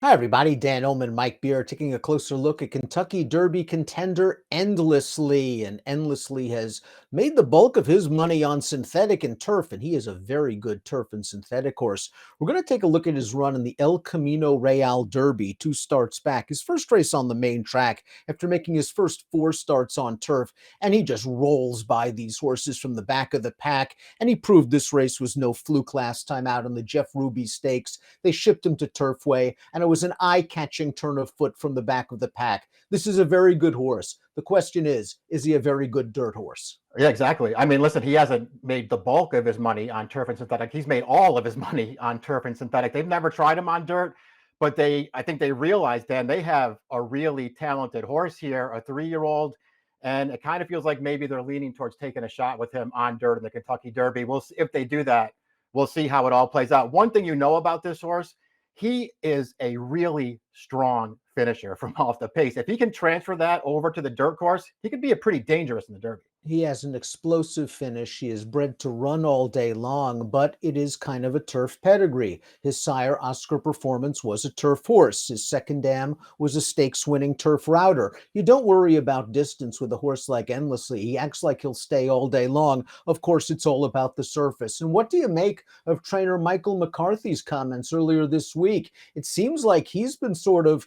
Hi, everybody. Dan Illman, Mike Beer, taking a closer look at Kentucky Derby contender Endlessly. And Endlessly has made the bulk of his money on synthetic and turf, and he is a very good turf and synthetic horse. We're going to take a look at his run in the El Camino Real Derby, 2 starts back. His first race on the main track after making his first 4 starts on turf, and he just rolls by these horses from the back of the pack. And he proved this race was no fluke last time out in the Jeff Ruby Stakes. They shipped him to Turfway, and it was an eye-catching turn of foot from the back of the pack. This is a very good horse. The question is he a very good dirt horse? Yeah, exactly. I mean, listen, he hasn't made the bulk of his money on turf and synthetic. He's made all of his money on turf and synthetic. They've never tried him on dirt, but I think they realized, Dan, they have a really talented horse here, a 3-year-old, and it kind of feels like maybe they're leaning towards taking a shot with him on dirt in the Kentucky Derby. We'll see if they do that. We'll see how it all plays out. One thing you know about this horse, he is a really strong finisher from off the pace. If he can transfer that over to the dirt course, he could be pretty dangerous in the Derby. He has an explosive finish. He is bred to run all day long, but it is kind of a turf pedigree. His sire, Oscar Performance, was a turf horse. His second dam was a stakes-winning turf router. You don't worry about distance with a horse like Endlessly. He acts like he'll stay all day long. Of course, it's all about the surface. And what do you make of trainer Michael McCarthy's comments earlier this week? It seems like he's been sort of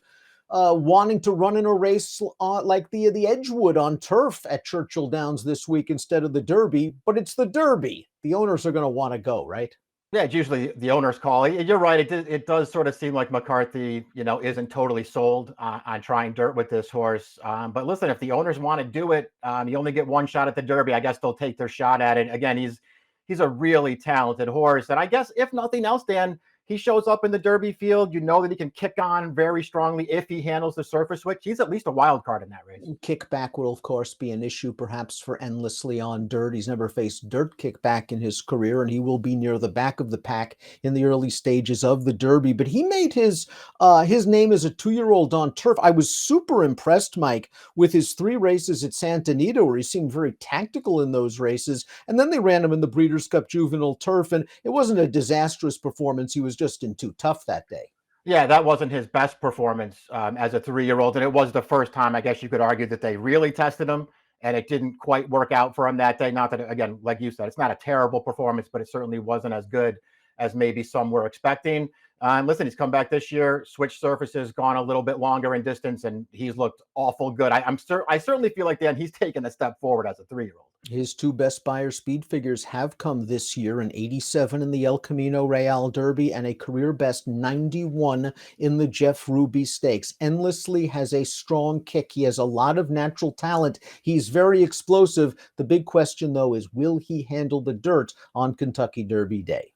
wanting to run in a race like the Edgewood on turf at Churchill Downs this week instead of the Derby, but it's the Derby. The owners are going to want to go, right? Yeah, it's usually the owner's call. You're right. It does sort of seem like McCarthy, isn't totally sold on trying dirt with this horse. But listen, if the owners want to do it, you only get one shot at the Derby. I guess they'll take their shot at it. Again, he's a really talented horse. And I guess if nothing else, Dan, he shows up in the Derby field. You know that he can kick on very strongly if he handles the surface switch. He's at least a wild card in that race. Kickback will, of course, be an issue perhaps for Endlessly on dirt. He's never faced dirt kickback in his career, and he will be near the back of the pack in the early stages of the Derby. But he made his name as a 2-year-old on turf. I was super impressed, Mike, with his 3 races at Santa Anita, where he seemed very tactical in those races. And then they ran him in the Breeders' Cup Juvenile Turf, and it wasn't a disastrous performance. He was just in too tough that day. Yeah, that wasn't his best performance as a 3-year-old. And it was the first time, I guess you could argue, that they really tested him, and it didn't quite work out for him that day. Not that, again, like you said, it's not a terrible performance, but it certainly wasn't as good as maybe some were expecting. Listen, he's come back this year, switched surfaces, gone a little bit longer in distance, and he's looked awful good. I certainly feel like, Dan, he's taken a step forward as a 3-year-old. His 2 best Beyer speed figures have come this year, an 87 in the El Camino Real Derby and a career best 91 in the Jeff Ruby Stakes. Endlessly has a strong kick. He has a lot of natural talent. He's very explosive. The big question, though, is will he handle the dirt on Kentucky Derby Day?